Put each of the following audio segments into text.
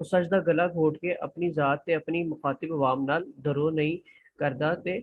ਉਹ ਸੱਚ ਦਾ ਗਲਾ ਘੋਟ ਕੇ ਆਪਣੀ ਜ਼ਾਤ ਤੇ ਆਪਣੀ ਮੁਖਾਤਿਬ ਆਵਾਮ ਨਾਲ ਦਰੋ ਨਹੀਂ ਕਰਦਾ ਤੇ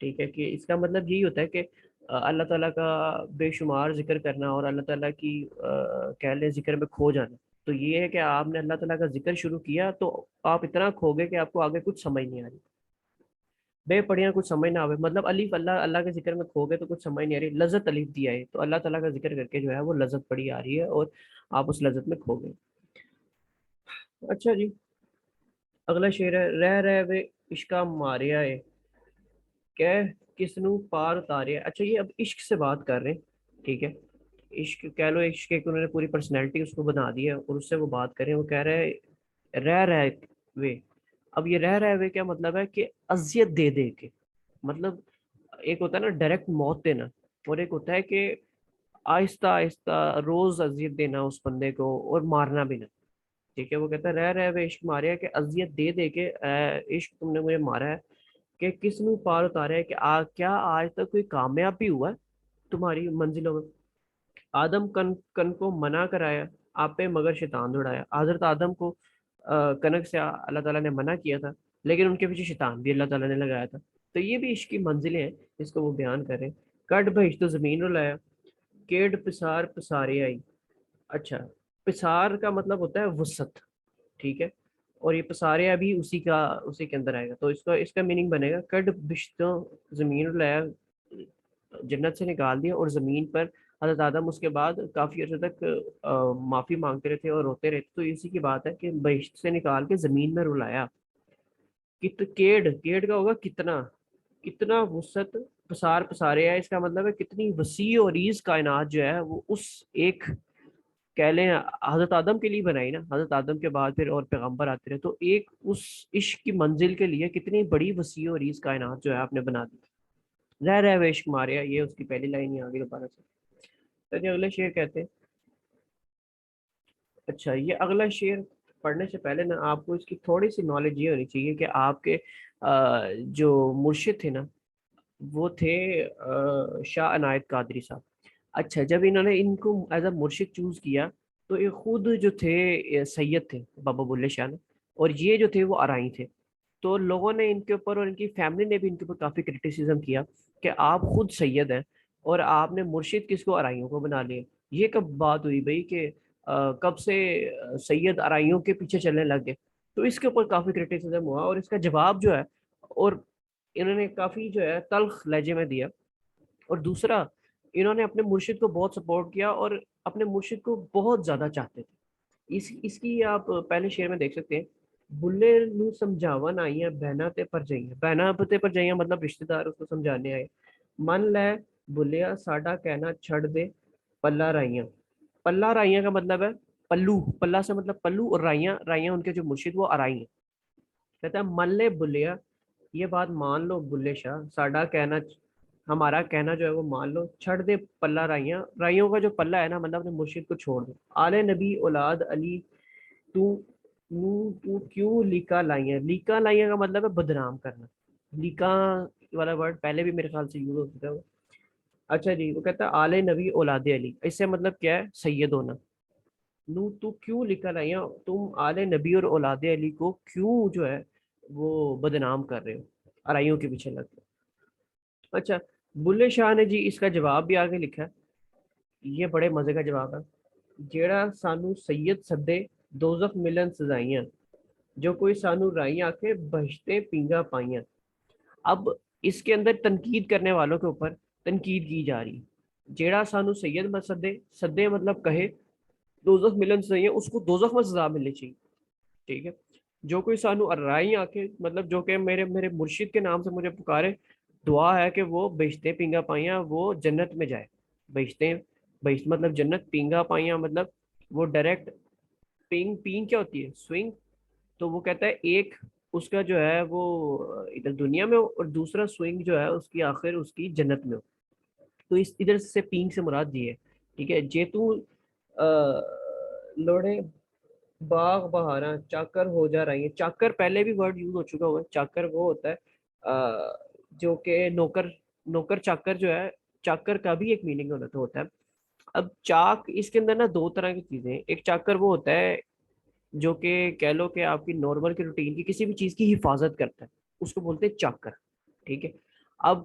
ٹھیک ہے، کہ اس کا مطلب یہی ہوتا ہے کہ اللہ تعالیٰ کا بے شمار ذکر کرنا اور اللہ تعالیٰ کی کہہ لیں ذکر میں کھو جانا. تو یہ ہے کہ آپ نے اللہ تعالیٰ کا ذکر شروع کیا تو آپ اتنا کھو گئے کہ آپ کو آگے کچھ سمجھ نہیں آ رہی، بے پڑھیاں کچھ سمجھ نہ آئے. مطلب الف اللہ اللہ کے ذکر میں کھو گئے تو کچھ سمجھ نہیں آ رہی. لذت الف دیا ہے تو اللہ تعالیٰ کا ذکر کر کے جو ہے وہ لذت بڑی آ رہی ہے اور آپ اس لذت میں کھو گئے. اچھا جی، اگلا شعر ہے: رہ رہ وے عشقا ماریا ہے کہ کس نو پار اتاریا. اچھا یہ اب عشق سے بات کر رہے ہیں، ٹھیک ہے. عشق کہہ لو، عشق ایک انہوں نے پوری پرسنالٹی اس کو بنا دی ہے اور اس سے وہ بات کریں. وہ کہہ رہے ہیں رہ رہ وے. اب یہ رہ رہ وے کیا مطلب ہے کہ اذیت دے دے کے، مطلب ایک ہوتا ہے نا ڈائریکٹ موت دینا، اور ایک ہوتا ہے کہ آہستہ آہستہ روز اذیت دینا اس بندے کو اور مارنا بھی نہ. ٹھیک ہے، وہ کہتا ہے رہ رہ وے عشق ماریا کہ اذیت دے دے کے عشق تم نے مجھے مارا ہے کہ کس میں پار اتارا ہے کہ کیا آج تک کوئی کامیاب بھی ہوا ہے تمہاری منزلوں میں. آدم کن کن کو منع کرایا آپ پہ مگر شیطان دوڑایا. حضرت آدم کو کنک سے اللہ تعالیٰ نے منع کیا تھا، لیکن ان کے پیچھے شیطان بھی اللہ تعالیٰ نے لگایا تھا. تو یہ بھی عشق کی منزلیں ہیں جس کو وہ بیان کریں. کٹ بھیج تو زمین رلایا، کیڑ پسار پسارے آئی. اچھا، پسار کا مطلب ہوتا ہے وسعت، ٹھیک ہے، اور یہ پسارے ابھی اسی کے اندر آئے گا. تو اس کا میننگ بنے گا کڈ بشتوں زمین رلایا، جنت سے نکال دیا اور زمین پر حضرت آدم اس کے بعد کافی عرصے تک معافی مانگتے رہتے اور روتے رہتے. تو اسی کی بات ہے کہ بہشت سے نکال کے زمین میں رلایا. کیڑ کا ہوگا کتنا، کتنا وسعت پسار پسارے ہے. اس کا مطلب ہے کتنی وسیع اور عریض کائنات جو ہے وہ اس ایک کہہ لیں حضرت آدم کے لیے بنائی نا. حضرت آدم کے بعد پھر اور پیغمبر آتے رہے تو ایک اس عشق کی منزل کے لیے کتنی بڑی وسیع اور عریض کائنات جو ہے آپ نے بنا دی. رہ رہ وے عشق ماریا، یہ اس کی پہلی لائن ہی آگے دوبارہ سے. تو یہ اگلے شعر کہتے ہیں. اچھا، یہ اگلا شعر پڑھنے سے پہلے نا آپ کو اس کی تھوڑی سی نالج یہ ہونی چاہیے کہ آپ کے جو مرشد تھے نا وہ تھے شاہ عنایت قادری صاحب. اچھا، جب انہوں نے ان کو ایز اے مرشد چوز کیا تو یہ خود جو تھے سید تھے بابا بلے شاہ نے، اور یہ جو تھے وہ ارائی تھے. تو لوگوں نے ان کے اوپر اور ان کی فیملی نے بھی ان کے اوپر کافی کرٹیسزم کیا کہ آپ خود سید ہیں اور آپ نے مرشد کس کو ارائیوں کو بنا لیا. یہ کب بات ہوئی بھائی کہ کب سے سید ارائیوں کے پیچھے چلنے لگ گئے. تو اس کے اوپر کافی کرٹیسزم ہوا اور اس کا جواب جو ہے اور انہوں نے کافی جو ہے تلخ لہجے میں دیا. اور دوسرا، انہوں نے اپنے مرشد کو بہت سپورٹ کیا اور اپنے مرشد کو بہت زیادہ چاہتے تھے. اس کی آپ پہلے شعر میں دیکھ سکتے ہیں: بلے نو سمجھاون آئیاں بہنا تے پر جائیاں. بہنا تے پر جائیاں مطلب رشتہ دار اس کو سمجھانے آئے. من لے بلیا ساڈا کہنا چھڑ دے پلہ رائیاں. پلہ رائیاں کا مطلب ہے پلو، پلہ سے مطلب پلو، اور رائیاں رائیاں ان کے جو مرشد وہ ارائی ہیں. کہتا ہے من لے بلیا، یہ بات مان لو بلے شاہ، ساڈا کہنا ہمارا کہنا جو ہے وہ مان لو، چھڑ دے پلہ رائیاں. رائیوں کا جو پلہ ہے نا مطلب اپنے مرشد کو چھوڑ دو. آل نبی اولاد علی تو کیوں لیکا لائیاں. لیکا لائیاں کا مطلب ہے بدنام کرنا. لیکا والا ورڈ پہلے بھی میرے خیال سے یوز ہو چکا ہے. اچھا جی، وہ کہتا ہے آل نبی اولاد علی، اس سے مطلب کیا ہے؟ سید ہونا. نو تو کیوں لکھا لائیاں، تم آل نبی اور اولاد علی کو کیوں جو ہے وہ بدنام کر رہے ہو، ارائیوں کے پیچھے لگ کے. اچھا، بلے شاہ نے جی اس کا جواب بھی آگے لکھا ہے. یہ بڑے مزے کا جواب ہے: جیڑا سانو سید سدے دوزخ ملن سزائیاں، جو کوئی سانو رائی آکھے بہشتے پینگا پائیاں. اب اس کے اندر تنقید کرنے والوں کے اوپر تنقید کی جا رہی ہے. جیڑا سانو سید مت سدے، سدے مطلب کہے، دوزخ ملن سزائیاں اس کو دوزخ میں سزا ملنی چاہیے. ٹھیک ہے، جو کوئی سانو رائی آکھے مطلب جو کہ میرے مرشد کے نام سے مجھے پکارے، دعا ہے کہ وہ بہشتے پینگا پائیاں، وہ جنت میں جائے. بہشتے، بہشت مطلب جنت، پینگا پائیاں مطلب وہ ڈائریکٹ. پینگ پینگ کیا ہوتی ہے؟ سوئنگ. تو وہ کہتا ہے ایک اس کا جو ہے وہ ادھر دنیا میں ہو اور دوسرا سوئنگ جو ہے اس کی آخر اس کی جنت میں ہو. تو اس ادھر سے پینگ سے مراد یہ ہے. ٹھیک ہے، جے تو لوڑے باغ بہاراں چاکر ہو جا رہی ہیں. چاکر پہلے بھی ورڈ یوز ہو چکا ہوا ہے. چاکر وہ ہوتا ہے جو کہ نوکر، نوکر چاکر جو ہے، چاکر کا بھی ایک میننگ ہوتا ہے. اب چاک اس کے اندر نا دو طرح کی چیزیں ہیں. ایک چاکر وہ ہوتا ہے جو کہ کہہ لو کہ آپ کی نارمل کی روٹین کی کسی بھی چیز کی حفاظت کرتا ہے، اس کو بولتے ہیں چاکر. ٹھیک ہے، اب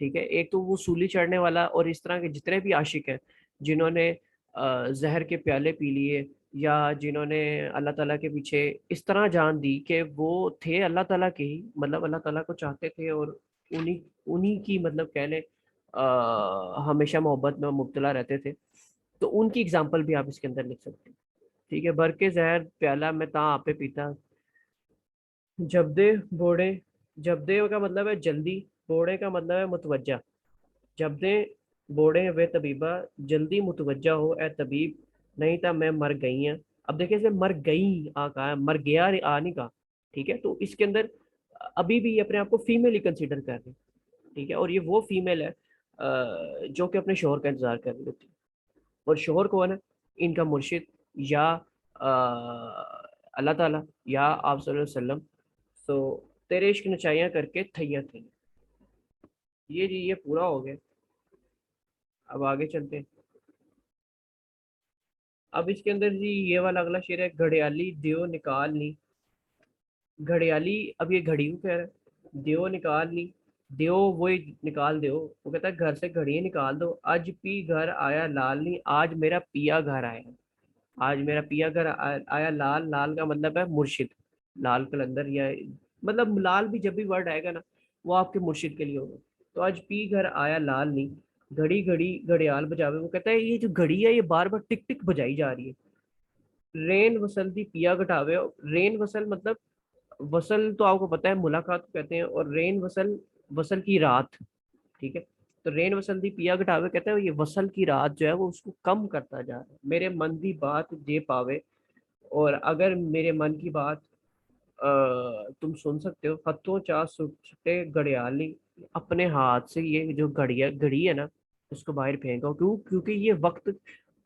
ٹھیک ہے. ایک تو وہ سولی چڑھنے والا اور اس طرح کے جتنے بھی عاشق ہیں جنہوں نے زہر کے پیالے پی لیے یا جنہوں نے اللہ تعالیٰ کے پیچھے اس طرح جان دی کہ وہ تھے اللہ تعالیٰ کے ہی, مطلب اللہ تعالیٰ کو چاہتے تھے اور انہی کی مطلب کہہ لیں ہمیشہ محبت میں مبتلا رہتے تھے, تو ان کی اگزامپل بھی آپ اس کے اندر لکھ سکتے ہیں. ٹھیک ہے. بھر کے زہر پیالہ میں تاں آپ پیتا, جب دے بوڑے, جب دے کا مطلب ہے جلدی, بوڑے کا مطلب ہے متوجہ. جب دے بوڑے وے طبیبہ, جلدی متوجہ ہو اے طبیب, نہیں تھا میں مر گئی ہیں. اب دیکھیں سے مر گئی آ کہا ہے, مر گیا آ نہیں کہا. ٹھیک ہے. تو اس کے اندر ابھی بھی اپنے آپ کو فیمیل ہی کنسیڈر کر رہے ہیں. ٹھیک ہے. اور یہ وہ فیمیل ہے جو کہ اپنے شوہر کا انتظار کر رہی ہوتی ہے. اور شوہر کون ہے؟ ان کا مرشد یا اللہ تعالیٰ یا آپ صلی اللہ علیہ وسلم. تو تیرے عشق نچائیاں کر کے تھیاں تھیں. یہ جی یہ پورا ہو گیا. اب آگے چلتے ہیں. اب اس کے اندر جی یہ والا اگلا شعر ہے, گھڑیالی دیو نکال نی. گھڑیالی, اب یہ گھڑی کو کہہ رہا ہے, دیو نکال نی, دیو وہی نکال دیو. وہ کہتا ہے گھر سے گھڑی نکال دو, آج پی گھر آیا لال نی, آج میرا پیا گھر آیا. آج میرا پیا گھر آیا لال, لال کا مطلب ہے مرشد, لال قلندر, یا مطلب لال بھی جب بھی ورڈ آئے گا نا وہ آپ کے مرشد کے لیے ہوگا. تو آج پی گھر آیا لال نہیں, گھڑی گھڑی گھڑیال بجاوے. وہ کہتا ہے یہ جو گھڑی ہے یہ بار بار ٹک ٹک بجائی جا رہی ہے. رین وصل دی پیا گٹاوے. رین وصل مطلب وصل تو آپ کو پتہ ہے ملاقات کو کہتے ہیں, اور رین وصل وصل کی رات. ٹھیک ہے. تو رین وصل دی پیا گٹاوے کہتا ہے یہ وصل کی رات جو ہے وہ اس کو کم کرتا جا رہا ہے. میرے من دی بات دے پاوے, اور اگر میرے من کی بات تم سن سکتے ہو. ہتھوں چاہ سٹے گھڑیالی, اپنے ہاتھ سے یہ جو گھڑی ہے نا اس کو باہر پھینکو. کیونکہ یہ وقت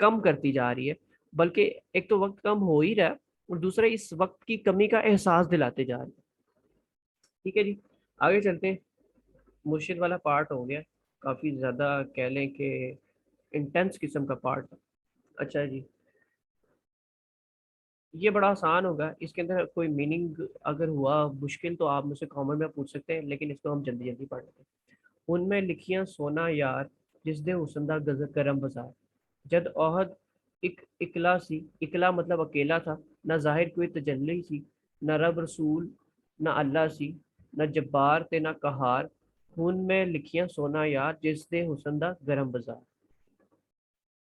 کم کرتی جا رہی ہے, بلکہ ایک تو وقت کم ہو ہی رہا ہے اور دوسرا اس وقت کی کمی کا احساس دلاتے جا رہی ہے. ٹھیک ہے جی. آگے چلتے ہیں. مرشد والا پارٹ ہو گیا, کافی زیادہ کہہ لیں کہ انٹینس قسم کا پارٹ. اچھا جی, یہ بڑا آسان ہوگا. اس کے اندر کوئی میننگ اگر ہوا مشکل تو آپ مجھ سے کامنٹ میں پوچھ سکتے ہیں, لیکن اس کو ہم جلدی جلدی پڑھ لیتے ہیں. ان میں لکھیاں سونا یار, جس دے حسندہ گزر کرم بازار. جد عہد اکلا سی, اکلا مطلب اکیلا تھا, نہ ظاہر کوئی تجلی سی, نہ رب رسول نہ اللہ سی, نہ جبار تے نہ قہار. ان میں لکھیاں سونا یار, جس دے حسندہ گرم بازار.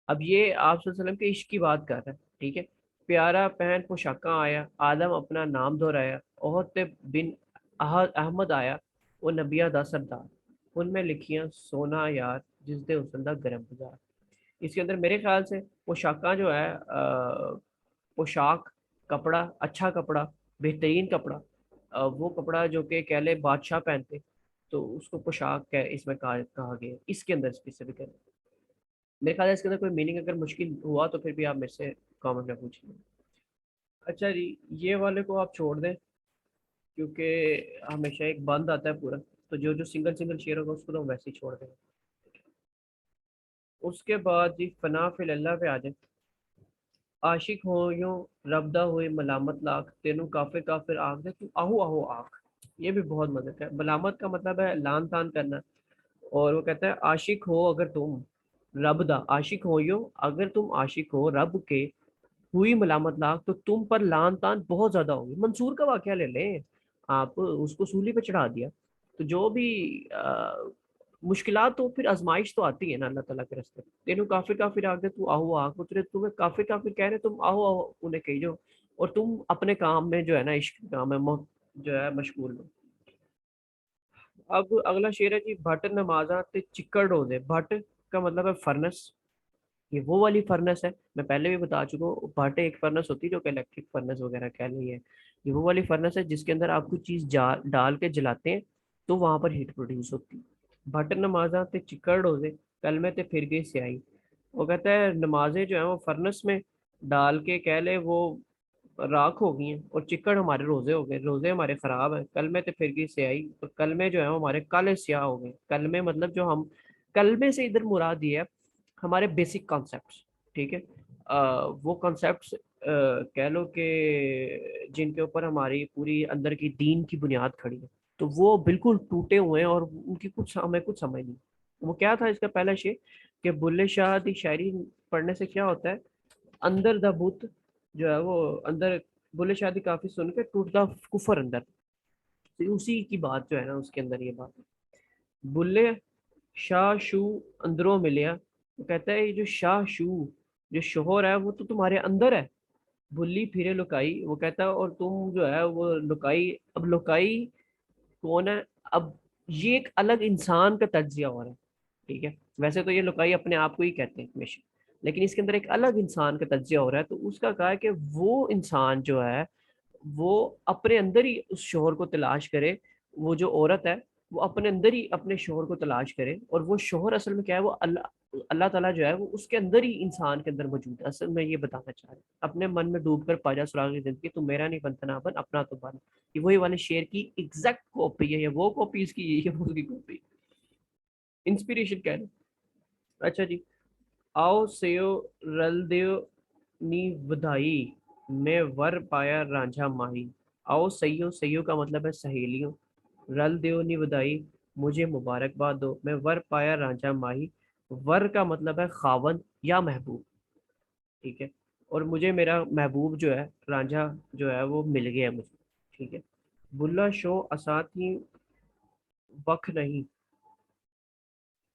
اب یہ آپ صلی اللہ علیہ وسلم کے عشق کی بات کر رہا ہے. ٹھیک ہے. پیارا پہن پوشاکاں آیا, عالم اپنا نام دہرایا, عہد بن احمد آیا, وہ نبیہ دا سردار. ان میں لکھیاں سونا یار, جس دے حسندہ گرم بازار. اس کے اندر میرے خیال سے پوشاکاں جو ہے پوشاک, کپڑا, اچھا کپڑا, بہترین کپڑا, وہ کپڑا جو کہ کہہ لے بادشاہ پہنتے, تو اس کو پوشاک اس میں کہا گیا اس کے اندر اسپیسیفک ہے. میرے خیال ہے اس کے اندر کوئی میننگ اگر مشکل ہوا تو پھر بھی آپ میرے سے کامنٹ میں پوچھ لیں. اچھا جی, یہ والے کو آپ چھوڑ دیں کیونکہ ہمیشہ ایک بند آتا ہے پورا, تو جو سنگل سنگل شیئر ہوگا اس کو تو ہم ویسے ہی چھوڑ دیں. اس کے بعد جی فنا فی اللہ پہ آ جائیں. عاشق ہو یوں ربدہ ہوئے ملامت لاکھ, تینوں کافر کافر آنکھ دے تو آہو آہو آنکھ. یہ بھی بہت مدد ہے. ملامت کا مطلب ہے لان تان کرنا, اور وہ کہتا ہے عاشق ہو اگر تم رب دا, عاشق ہو یوں اگر تم عاشق ہو رب کے, ہوئی ملامت لاکھ تو تم پر لان تان بہت زیادہ ہوگی. منصور کا واقعہ لے لیں آپ, اس کو سولی پہ چڑھا دیا, تو جو بھی مشکلات تو پھر آزمائش تو آتی ہے نا اللہ تعالیٰ کے راستے. تینوں کافر کافر آ گئے تو آہو آگ اترے, تمہیں کافر کافر کہہ رہے تم آہو آہو انہیں کہی جو, اور تم اپنے کام میں جو ہے نا عشق کام میں جو ہے مشغول ہو. اب اگلا شعر ہے جی, بھٹ نمازاں تے چکر ڈوزے. بھٹ کا مطلب ہے فرنس, یہ وہ والی فرنس ہے, میں پہلے بھی بتا چکا ہوں. بھٹ ایک فرنس ہوتی ہے جو کہ الیکٹرک فرنس وغیرہ کہہ لی ہے. یہ وہ والی فرنس ہے جس کے اندر آپ کوئی چیز ڈال کے جلاتے ہیں تو وہاں پر ہیٹ پروڈیوس ہوتی ہے. بھٹ نمازاں تے چکر ڈوزے, کلمے تے پھر گئی سیاہی. وہ کہتا ہے نمازیں جو ہیں وہ فرنس میں ڈال کے کہہ لے وہ راکھ ہو گئی ہیں, اور چکڑ ہمارے روزے ہو گئے, روزے ہمارے خراب ہیں. کلمے تے پھر گئی سیاہی, اور کلمے جو ہیں وہ ہمارے کالے سیاہ ہو گئے. کلمے مطلب جو ہم کلمے سے ادھر مراد یہ ہے ہمارے بیسک کانسیپٹس. ٹھیک ہے. وہ کانسیپٹس کہہ لو کہ جن کے اوپر ہماری پوری اندر کی دین کی بنیاد کھڑی ہے. تو وہ بالکل ٹوٹے ہوئے ہیں اور ان کی ہمیں کچھ سمجھ نہیں. وہ کیا تھا اس کا پہلا شعر کہ بلے شاہ دی شاعری پڑھنے سے کیا ہوتا ہے, اندر دا بت جو ہے وہ اندر, بلے شاہ دی کافی سن کے ٹوٹتا کفر اندر. اسی کی بات جو ہے نا اس کے اندر یہ بات ہے. بلے شاہ شو اندروں ملیا, وہ کہتا ہے یہ جو شاہ شو جو شوہر ہے وہ تو تمہارے اندر ہے. بلی پھرے لکائی, وہ کہتا ہے اور تم جو ہے وہ لکائی. اب لکائی کون ہے؟ اب یہ ایک الگ انسان کا تجزیہ ہو رہا ہے, ٹھیک ہے. ویسے تو یہ لکائی اپنے آپ کو ہی کہتے ہیں ہمیشہ, لیکن اس کے اندر ایک الگ انسان کا تجزیہ ہو رہا ہے. تو اس کا کہا ہے کہ وہ انسان جو ہے وہ اپنے اندر ہی اس شوہر کو تلاش کرے. وہ جو عورت ہے وہ اپنے اندر ہی اپنے شوہر کو تلاش کرے, اور وہ شوہر اصل میں کیا ہے, وہ اللہ تعالیٰ جو ہے وہ اس کے اندر ہی انسان کے اندر موجود ہے. اصل میں یہ بتانا چاہ رہے ہیں, اپنے من میں ڈوب کر پاجا سراغ زندگی, تو میرا نہیں بنتا نہ بن اپنا تو بن. یہ وہی والے شعر کی ایگزیکٹ کاپی ہے, یا وہ کاپی اس کی, یہ اس کی کاپی, انسپیریشن کہہ لیں. اچھا جی, آؤ سیو رل دیو نی ودائی, میں ور پایا رانجھا ماہی. آؤ سیو, سیو کا مطلب ہے سہیلیوں, رل دیو نی ودائی مجھے مبارکباد دو, میں ور پایا رانجھا ماہی. ور کا مطلب ہے خاوند یا محبوب, ٹھیک ہے, اور مجھے میرا محبوب جو ہے رانجھا جو ہے وہ مل گیا مجھے, ٹھیک ہے. بلا شو اساتی وقت نہیں.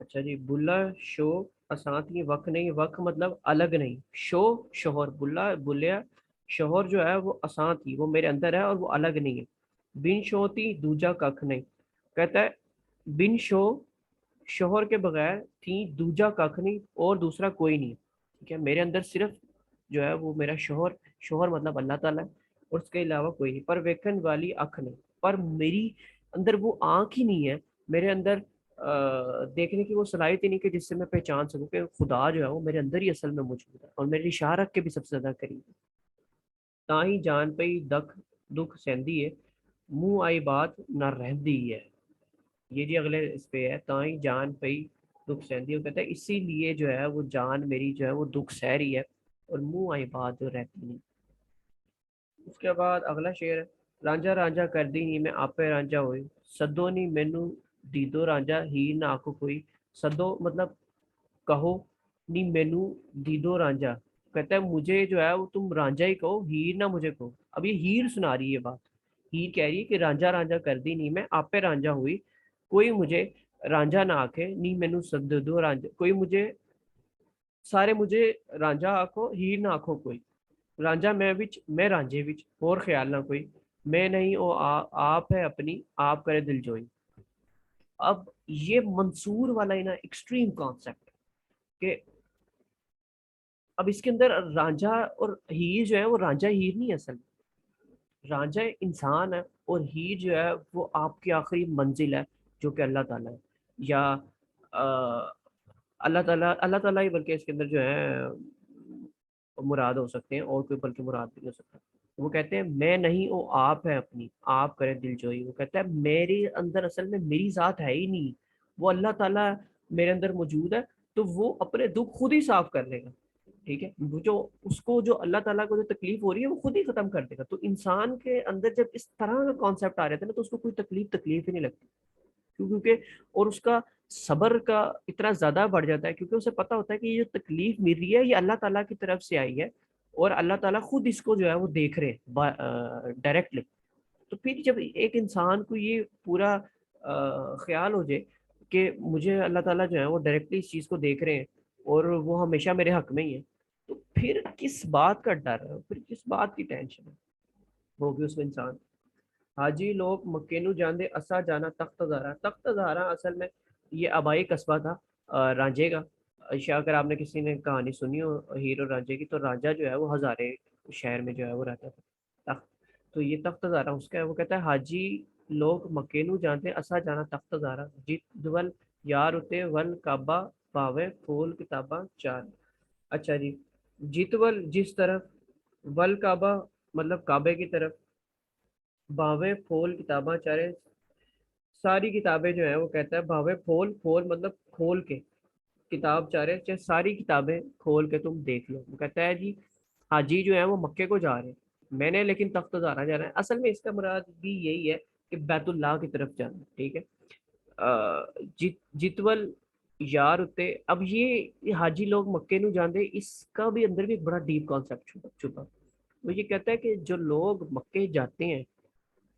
اچھا جی, بلا شو اسانت کی وقت نہیں, وقت مطلب الگ نہیں, شو شوہر, بلا بلیا شوہر جو ہے وہ اسانت ہی, وہ میرے اندر ہے اور وہ الگ نہیں ہے. بن شوتی دوجا ککھ نہیں, کہتا ہے بن شو شوہر کے بغیر تھی دوجا ککھ نہیں, اور دوسرا کوئی نہیں, ٹھیک ہے. میرے اندر صرف جو ہے وہ میرا شوہر, شوہر مطلب اللہ تعالیٰ ہے, اور اس کے علاوہ کوئی نہیں. پر ویکن والی اکھ نہیں, پر میری اندر وہ آنکھ ہی نہیں ہے, میرے اندر دیکھنے کی وہ صلاحیت ہی نہیں کہ جس سے میں پہچان سکوں کہ خدا جو ہے وہ میرے اندر ہی اصل میں موجود ہے, اور میری اشارت کے بھی سب سے زیادہ قریب ہے. تاہی جان پئی دکھ سہندی ہے, منہ آئی بات نہ رہندی ہے. یہ جی اگلے اس پہ ہے, تاہی جان پئی دکھ سہندی, وہ کہتا ہے اسی لیے جو ہے وہ جان میری جو ہے وہ دکھ سہ رہی ہے, اور منہ آئی بات جو رہتی نہیں. اس کے بعد اگلا شعر ہے, رانجھا رانجھا کر دی نی میں آپے رانجھا ہوئی, سدو نی مینو دیدو رانجھا ہی نہ آکھو کوئی. سدو مطلب کہو, نی مینو دیدو رانجھا, کہتا ہے مجھے جو ہے وہ تم رانجھا ہی کہو, ہیر نہ مجھے کہو. اب یہ ہیر سنا رہی ہے بات, ہیر کہہ رہی ہے کہ رانجھا رانجھا کر دی نی میں آپے رانجھا ہوئی, کوئی مجھے رانجھا نہ آکھے, نی مینو سدو رانجھا, کوئی مجھے سارے مجھے رانجھا آکھو, ہیر نہ آکھو کوئی. رانجھا میں رانجھے وچ اور خیال نہ کوئی, میں نہیں او آپ ہے اپنی آپ کرے دل جوئی. اب یہ منصور والا نا ایکسٹریم کانسیپٹ کہ اب اس کے اندر رانجھا اور ہیر جو ہے وہ رانجھا ہیر نہیں, اصل رانجھا انسان ہے, اور ہیر جو ہے وہ آپ کی آخری منزل ہے جو کہ اللہ تعالیٰ ہے, یا اللہ تعالیٰ ہی بلکہ اس کے اندر جو ہے مراد ہو سکتے ہیں, اور کوئی بلکہ مراد بھی نہیں ہو سکتا. وہ کہتے ہیں میں نہیں وہ آپ ہے اپنی آپ کرے دل جوئی. وہ کہتا ہے میرے اندر اصل میں میری ذات ہے ہی نہیں, وہ اللہ تعالیٰ میرے اندر موجود ہے, تو وہ اپنے دکھ خود ہی صاف کر لے گا, ٹھیک ہے. وہ جو اس کو جو اللہ تعالیٰ کو جو تکلیف ہو رہی ہے وہ خود ہی ختم کر دے گا. تو انسان کے اندر جب اس طرح کا کانسیپٹ آ رہے تھے نا, تو اس کو کوئی تکلیف ہی نہیں لگتی, کیونکہ اور اس کا صبر کا اتنا زیادہ بڑھ جاتا ہے, کیونکہ اسے پتا ہوتا ہے کہ یہ جو تکلیف مل رہی ہے یہ اللہ تعالیٰ کی طرف سے آئی ہے, اور اللہ تعالیٰ خود اس کو جو ہے وہ دیکھ رہے ڈائریکٹلی. تو پھر جب ایک انسان کو یہ پورا خیال ہو جائے کہ مجھے اللہ تعالیٰ جو ہے وہ ڈائریکٹلی اس چیز کو دیکھ رہے ہیں, اور وہ ہمیشہ میرے حق میں ہی ہے, تو پھر کس بات کا ڈر ہے, پھر کس بات کی ٹینشن ہوگی اس میں انسان. حاجی لوگ مکے نو جاندے اسا جانا تخت زارا. تخت زارا اصل میں یہ آبائی قصبہ تھا رانجھے کا. اگر آپ نے کسی نے کہانی سنی ہو ہیر اور رانجھے کی, تو رانجھا جو ہے وہ ہزارے شہر میں جو ہے وہ رہتا تھا تخت, تو یہ تخت زارا اس کا ہے. وہ کہتا ہے حاجی لوگ مکے نو جاندے اسا جانا تخت زارا, جیت دول یار اتے ول کعبہ پاوے پھول کتاباں چار. اچھا جی, جیتول جس طرف, ول کعبہ مطلب کعبے کی طرف, بھاوے پھول کتاباں چارے, ساری کتابیں جو ہیں وہ کہتا ہے بھاوے پھول, پھول مطلب کھول کے, کتاب چارے چاہے ساری کتابیں کھول کے تم دیکھ لو. وہ کہتا ہے جی حاجی جو ہے وہ مکے کو جا رہے ہیں, میں نے لیکن تخت زارا جانا ہے. اصل میں اس کا مراد بھی یہی ہے کہ بیت اللہ کی طرف جانا. ٹھیک ہے. جتول یار ہوتے. اب یہ حاجی لوگ مکے نو جاندے, اس کا بھی اندر بھی ایک بڑا ڈیپ کانسیپٹ چھپا. وہ یہ کہتا ہے کہ جو لوگ مکے جاتے ہیں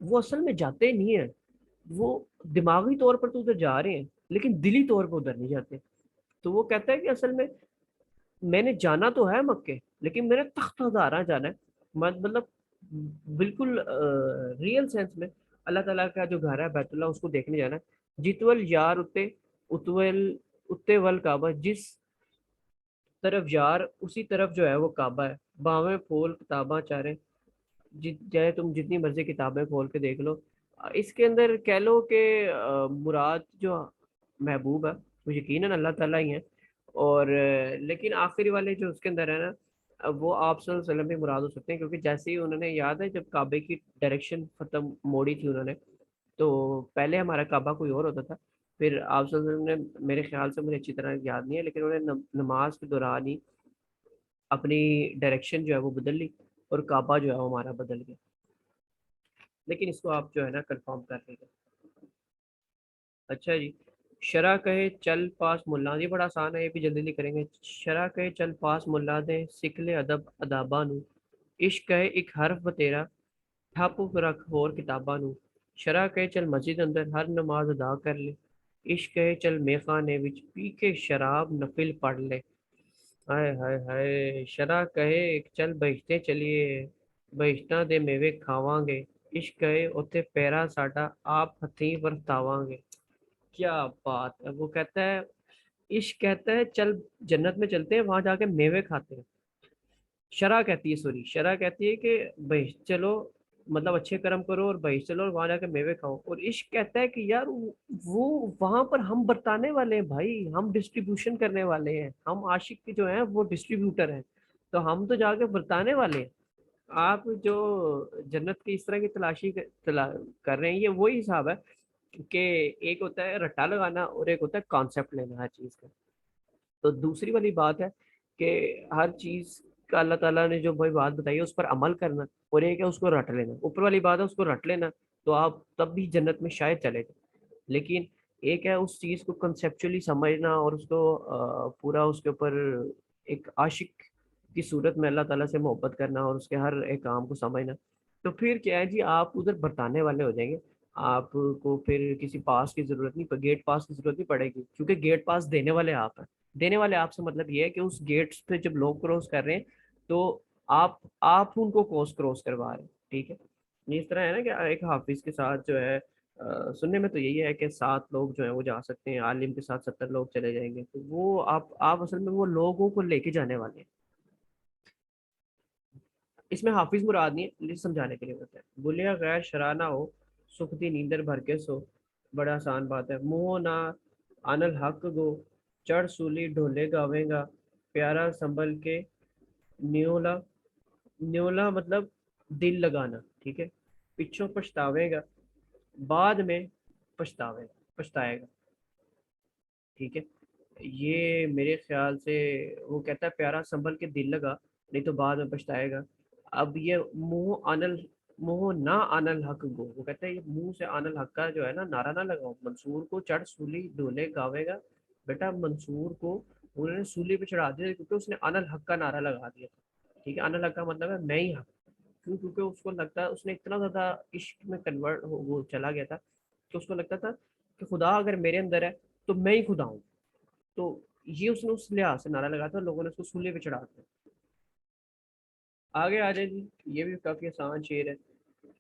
وہ اصل میں جاتے نہیں ہیں, وہ دماغی طور پر تو ادھر جا رہے ہیں لیکن دلی طور پر ادھر نہیں جاتے. تو وہ کہتا ہے کہ اصل میں نے جانا تو ہے مکے, لیکن میں نے تخت ہزارہ جانا ہے. مطلب بالکل ریئل سینس میں اللہ تعالیٰ کا جو گھر ہے بیت اللہ, اس کو دیکھنے جانا ہے. جتول یار اتے ول کعبہ, جس طرف یار اسی طرف جو ہے وہ کعبہ ہے. باویں پھول کتاباں چاریں, چاہے تم جتنی مرضی کتابیں کھول کے دیکھ لو. اس کے اندر کہہ لو کہ مراد جو محبوب ہے وہ یقیناً اللہ تعالیٰ ہی ہیں. اور لیکن آخری والے جو اس کے اندر ہے نا, وہ آپ صلی اللہ علیہ وسلم بھی مراد ہو سکتے ہیں, کیونکہ جیسے ہی انہوں نے, یاد ہے جب کعبے کی ڈائریکشن ختم موڑی تھی انہوں نے, تو پہلے ہمارا کعبہ کوئی اور ہوتا تھا, پھر آپ صلی اللہ علیہ وسلم نے, میرے خیال سے, مجھے اچھی طرح یاد نہیں ہے, لیکن انہوں نے نماز کے دوران ہی اپنی ڈائریکشن جو ہے وہ بدل لی اور کعبہ جو ہے وہ ہمارا بدل گیا. لیکن اس کو آپ جو ہے نا کنفرم کر لیں گے. اچھا جی. شرح کہے چل پاس ملا, یہ بڑا آسان ہے, یہ بھی جلدی کریں گے. شرح کہے چل پاس ملا دے, سکھ لے ادب اداباں نو. عشق کہے ایک حرف بتیرا, ٹھپ رکھ ہور کتاباں نو. شرح کہے چل مسجد اندر ہر نماز ادا کر لے. عشق کہے چل میخانے وچ پی کے شراب نفل پڑھ لے. ہائے ہائے ہائے. شرح کہے چل بہشتے چلیے, بہشتاں دے میوے کھاواں گے. عشق کہے اوتھے پیرا ساڈا آپ ہتھیں ورتاواں گے. کیا بات ہے. وہ کہتا ہے, عشق کہتا ہے چل جنت میں چلتے ہیں, وہاں جا کے میوے کھاتے ہیں. شرح کہتی ہے, سوری, شرح کہتی ہے کہ بہشت چلو, مطلب اچھے کرم کرو اور بہشت چلو اور وہاں جا کے میوے کھاؤ. اور عشق کہتا ہے کہ یار وہ وہاں پر ہم برتانے والے ہیں بھائی, ہم ڈسٹریبیوشن کرنے والے ہیں, ہم عاشق کے جو ہیں وہ ڈسٹریبیوٹر ہیں, تو ہم تو جا کے برتانے والے ہیں. آپ جو جنت کی اس طرح کی تلاشی کر رہے ہیں, یہ وہی حساب ہے کہ ایک ہوتا ہے رٹا لگانا اور ایک ہوتا ہے کانسیپٹ لینا ہر چیز کا. تو دوسری والی بات ہے کہ ہر چیز کا اللہ تعالیٰ نے جو بھائی بات بتائی ہے اس پر عمل کرنا, اور ایک ہے اس کو رٹ لینا. اوپر والی بات ہے اس کو رٹ لینا, تو آپ تب بھی جنت میں شاید چلے جائیں. لیکن ایک ہے اس چیز کو کنسیپچولی سمجھنا اور اس کو پورا اس کے اوپر ایک عاشق کی صورت میں اللہ تعالیٰ سے محبت کرنا اور اس کے ہر ایک کام کو سمجھنا. تو پھر کیا ہے جی, آپ ادھر برتانے والے ہو جائیں گے. آپ کو پھر کسی پاس کی ضرورت نہیں, گیٹ پاس کی ضرورت نہیں پڑے گی, کیونکہ گیٹ پاس دینے والے آپ ہیں. دینے والے آپ سے مطلب یہ ہے کہ اس گیٹ پہ جب لوگ کراس کر رہے ہیں تو آپ ان کو کراس کروا رہے ہیں. ٹھیک ہے. اس طرح ہے نا کہ ایک حافظ کے ساتھ جو ہے, سننے میں تو یہی ہے کہ 7 لوگ جو ہیں وہ جا سکتے ہیں, عالم کے ساتھ 70 لوگ چلے جائیں گے. تو وہ آپ اصل میں وہ لوگوں کو لے کے جانے والے ہیں. اس میں حافظ مراد نہیں ہے, سمجھانے کے لیے ہوتا ہے. بولیا غیر شرح نہ ہو, سکھ دی نیندر بھر کے سو. بڑا آسان بات ہے. منہ نہ آن الحق گو, چڑھ سولی ڈھولے گاویں گا. پیارا سنبھل کے نیولا, نیولا مطلب دل لگانا. ٹھیک ہے. پچھوں پچھتاوے گا, بعد میں پچھتائے گا. ٹھیک ہے. یہ میرے خیال سے وہ کہتا ہے پیارا سنبھل کے دل لگا, نہیں تو بعد میں پچھتائے گا. اب یہ منہ نہ آن الحق گو, وہ کہتا ہے یہ منہ سے آن الحق کا جو ہے نا نعرہ نہ لگاؤ. منصور کو چڑھ سولی ڈھولے گاوے گا. بیٹا منصور کو انہوں نے سولی پہ چڑھا دیا کیونکہ اس نے ان الحق کا نعرہ لگا دیا تھا. ٹھیک ہے. ان الحق کا مطلب ہے میں ہی حق. کیوں؟ کیونکہ اس کو لگتا ہے, اس نے اتنا زیادہ عشق میں کنورٹ وہ چلا گیا تھا کہ اس کو لگتا تھا کہ خدا اگر میرے اندر ہے تو میں ہی خدا ہوں. تو یہ اس نے اس لحاظ سے نعرہ لگا تھا, لوگوں نے اس کو سولی پہ چڑھا دیا. آگے آ جائے جی. یہ بھی کافی آسان شعر ہے,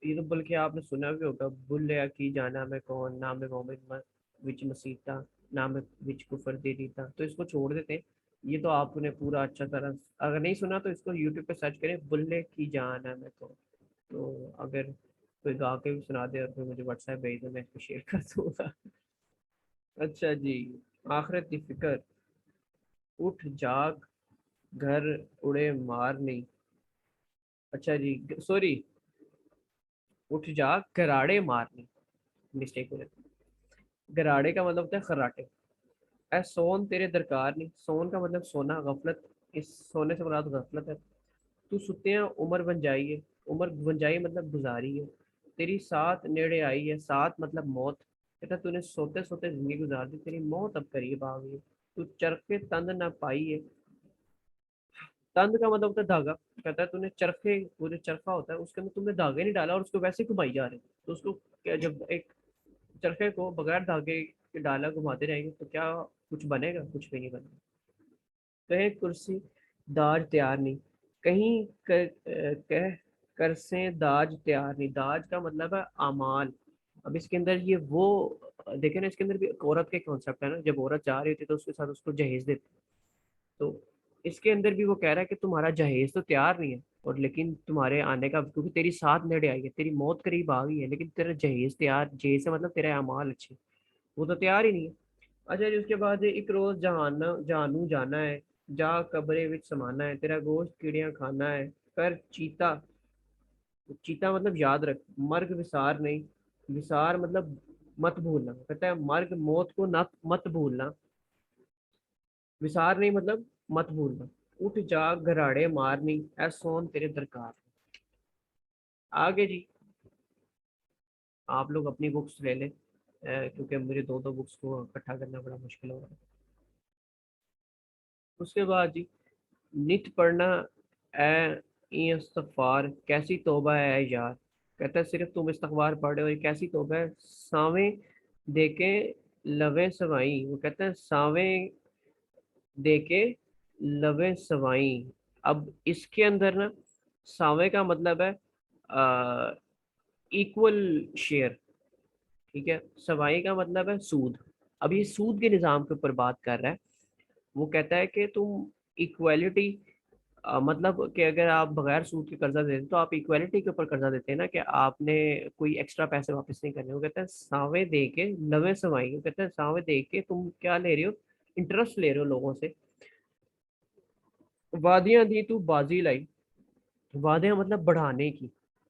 یہ تو بلکہ آپ نے سنا بھی ہوگا. بلیا کی جانا میں کون, نام مومن وچ مسیتا, نام وچ کفر دے دیتا. تو اس کو چھوڑ دیتے ہیں. یہ تو آپ نے پورا اچھا طرح, اگر نہیں سنا تو اس کو یوٹیوب پہ سرچ کریں, بلے کی جانا میں کون. تو اگر کوئی گا کے بھی سنا دے اور پھر مجھے واٹس ایپ بھیج دے, میں اس کو شیئر کر دوں گا. اچھا جی. آخرت کی فکر, اٹھ جاگ گھر اڑے مار نہیں. اچھا جی, سوری, اٹھ جاگ گراڑے مارنے, مسٹیک ہو جاتی. گراڑے کا مطلب ہوتا ہے خراٹے. اے سون تیرے درکار نہیں, سون کا مطلب سونا, غفلت, اس سونے سے مراد غفلت ہے. تو ستیاں عمر بن جائیے, عمر بن جائی مطلب گزاری ہے. تیری ساتھ نیڑے آئی ہے، ساتھ مطلب موت، کہتا ہے تو نے سوتے سوتے زندگی گزار دی، تیری موت اب قریب آ گئی ہے، تو چرخے تند نہ پائی ہے۔ تند کا مطلب ہوتا ہے دھاگا، کہتا ہے تو نے چرخے، وہ جو چرخہ ہوتا ہے اس کے اندر تم نے دھاگے نہیں ڈالا اور اس کو ویسے ہی گھمائی جا رہے، تو اس کو جب ایک چرخے کو بغیر دھاگے کے ڈالا گھماتے رہیں گے تو کیا کچھ بنے گا؟ کچھ بھی نہیں بنے گا۔ کہیں کرسی داج تیار نہیں، کہیں کہہ کرسیں داج تیار نہیں، داج کا مطلب ہے اعمال۔ اب اس کے اندر یہ وہ دیکھیں نا، اس کے اندر بھی ایک عورت کے کانسیپٹ ہے نا، جب عورت جا رہی ہوتی ہے تو اس کے ساتھ اس کو جہیز دیتے، تو اس کے اندر بھی وہ کہہ رہا ہے کہ تمہارا جہیز تو تیار نہیں ہے، اور لیکن تمہارے آنے کا، کیونکہ تیری ساتھ نیڑے آئی ہے، تیری موت قریب آ گئی ہے، لیکن تیرا جہیز تیار، جہیز سے مطلب تیرے اعمال اچھے، وہ تو تیار ہی نہیں ہے۔ اچھا جی، اس کے بعد ایک روز جہانو جانا ہے، جا قبرے وچ سمانا ہے، تیرا گوشت کیڑیاں کھانا ہے، کر چیتا، چیتا مطلب یاد رکھ، مرگ وسار نہیں، وسار مطلب مت بھولنا، کہتا ہے مرگ موت کو نہ مت بھولنا، وسار نہیں مطلب مت بھولنا، اٹھ جاگ گھراڑے مارنی، اے سون تیرے درکار۔ آگے جی آپ لوگ اپنی بکس لے لیں، کیونکہ مجھے دو دو بکس کو اکٹھا کرنا بڑا مشکل ہو رہا ہے۔ اس کے بعد جی نت پڑھنا، اے این استغفار، کیسی توبہ ہے اے یار، کہتا ہے صرف تم استغفار پڑھے اور یہ کیسی توبہ ہے، ساویں دے کے لویں سوائیں، وہ کہتا ہے ساویں دے کے لویں سوائیں۔ اب اس کے اندر نا ساویں کا مطلب ہے ایکول شیئر، ٹھیک ہے، سوائیں کا مطلب ہے سود۔ اب یہ سود کے نظام کے اوپر بات کر رہا ہے، وہ کہتا ہے کہ تم ایکویلٹی، مطلب کہ اگر آپ بغیر سود کے قرضہ دیتے تو آپ ایکویلٹی کے اوپر قرضہ دیتے ہیں نا، کہ آپ نے کوئی ایکسٹرا پیسے واپس نہیں کرنے، وہ کہتا ہے ساویں دے کے لویں سوائیں، وہ کہتا ہے ساویں دے کے تم کیا لے رہے ہو؟ انٹرسٹ لے رہے ہو لوگوں سے۔ وادیاں دی تو بازی لائی، وعدے مطلب بڑھانے کی،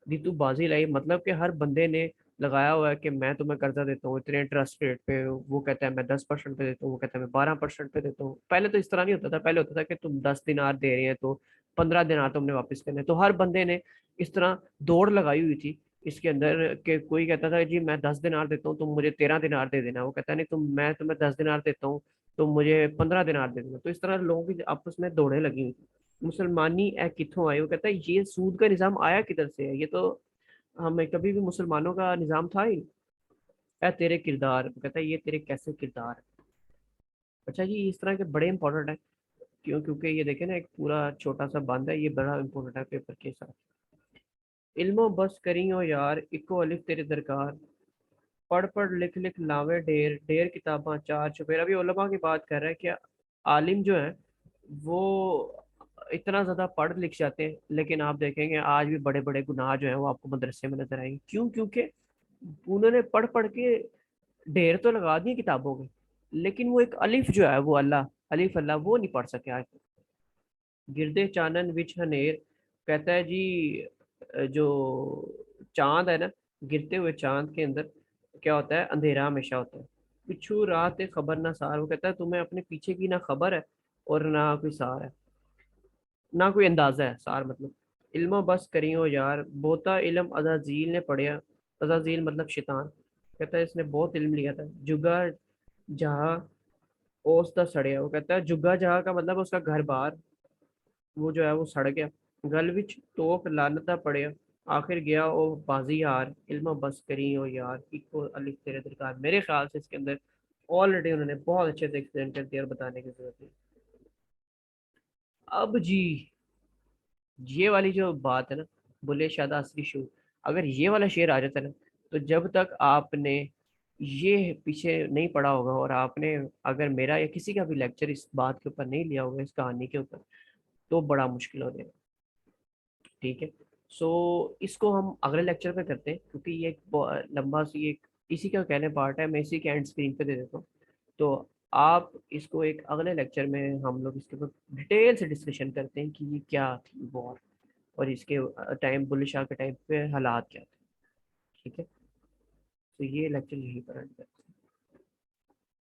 دی تو بازی لائی مطلب کہ ہر بندے نے لگایا ہوا ہے کہ میں تمہیں قرضہ دیتا ہوں اتنے انٹرسٹ ریٹ پہ، وہ کہتا ہے میں 10% پہ دیتا ہوں، وہ کہتا ہے میں 12% پہ دیتا ہوں۔ پہلے تو اس طرح نہیں ہوتا تھا، پہلے ہوتا تھا کہ تم 10 دینار دے رہے ہیں تو 15 دینار تم نے واپس کرنے، تو ہر بندے نے اس طرح دوڑ لگائی ہوئی تھی اس کے اندر، کہ کوئی کہتا تھا جی میں 10 دینار دیتا ہوں تم مجھے 13 دینار دے دینا، وہ کہتا نہیں تم، میں تمہیں 10 دینار دیتا ہوں تم مجھے 15 دینار دے دینا، تو اس طرح لوگوں کی آپس میں دوڑیں لگی ہوئی تھی۔ مسلمانی اے کتوں آئے، وہ کہتا ہے یہ سود کا نظام آیا کدھر سے ہے، یہ تو ہمیں کبھی بھی مسلمانوں کا نظام تھا ہی۔ اے تیرے کردار، وہ کہتا ہے یہ تیرے کیسے کردار ہے۔ اچھا جی اس طرح کے بڑے امپورٹنٹ ہیں، کیونکہ یہ دیکھیں نا ایک پورا چھوٹا سا بند ہے، یہ بڑا امپورٹنٹ ہے پیپر کے ساتھ۔ علم و بس کریو یار، اکو الف تیرے درکار، پڑھ پڑھ لکھ لکھ لاوے ڈھیر، ڈھیر کتاباں چار چپیر۔ ابھی علماء کی بات کر رہے ہیں کہ عالم جو ہیں وہ اتنا زیادہ پڑھ لکھ جاتے ہیں، لیکن آپ دیکھیں گے آج بھی بڑے بڑے گناہ جو ہیں وہ آپ کو مدرسے میں نظر آئیں گے، کیوں؟ کیونکہ انہوں نے پڑھ پڑھ کے ڈھیر تو لگا دیے کتابوں کے، لیکن وہ ایک الف جو ہے وہ اللہ، الف اللہ وہ نہیں پڑھ سکے آج تک۔ گردے چانن وچ ہنیر، کہتا ہے جی جو چاند ہے نا، گرتے ہوئے چاند کے اندر کیا ہوتا ہے؟ اندھیرا ہمیشہ ہوتا ہے۔ پچھو رات خبر نہ سار، وہ کہتا ہے تمہیں اپنے پیچھے کی نہ خبر ہے اور نہ کوئی سار ہے، نہ کوئی اندازہ ہے، سار مطلب۔ علم و بس کریو یار، بہتا علم عزازیل نے پڑھیا، عزازیل مطلب شیطان، کہتا ہے اس نے بہت علم لیا تھا، جگہ جہاں اوس دا سڑیا، وہ کہتا ہے جگہ جہاں کا مطلب اس کا گھر بار وہ جو ہے وہ سڑ گیا، گل وچ توک لانتا پڑیا، آخر گیا او بازی ہار، علم و بس کری ہو یار، اکو الف تیرے درکار۔ میرے خیال سے اس کے اندر آلریڈی انہوں نے بہت اچھے سے ایکسپلین کر دیا اور بتانے کی ضرورت نہیں۔ اب جی یہ والی جو بات ہے نا، بلے شادہ اصلی شو، اگر یہ والا شعر آ جاتا ہے نا، تو جب تک آپ نے یہ پیچھے نہیں پڑھا ہوگا اور آپ نے اگر میرا یا کسی کا بھی لیکچر اس بات کے اوپر نہیں لیا ہوگا، اس کہانی کے اوپر، تو بڑا مشکل ہو جائے گا، ٹھیک ہے؟ سو اس کو ہم اگلے لیکچر پہ کرتے ہیں، کیونکہ یہ ایک لمبا سی ایک اسی کا کہنے پارٹ ہے، میں اسی کے اینڈ اسکرین پہ دے دیتا ہوں، تو آپ اس کو ایک اگلے لیکچر میں ہم لوگ اس کے اوپر ڈیٹیل سے ڈسکشن کرتے ہیں کہ یہ کیا تھی وار، اور اس کے ٹائم بلے شاہ کے ٹائم پہ حالات کیا تھے، ٹھیک ہے؟ تو یہ لیکچر یہیں پر end کرتے ہیں۔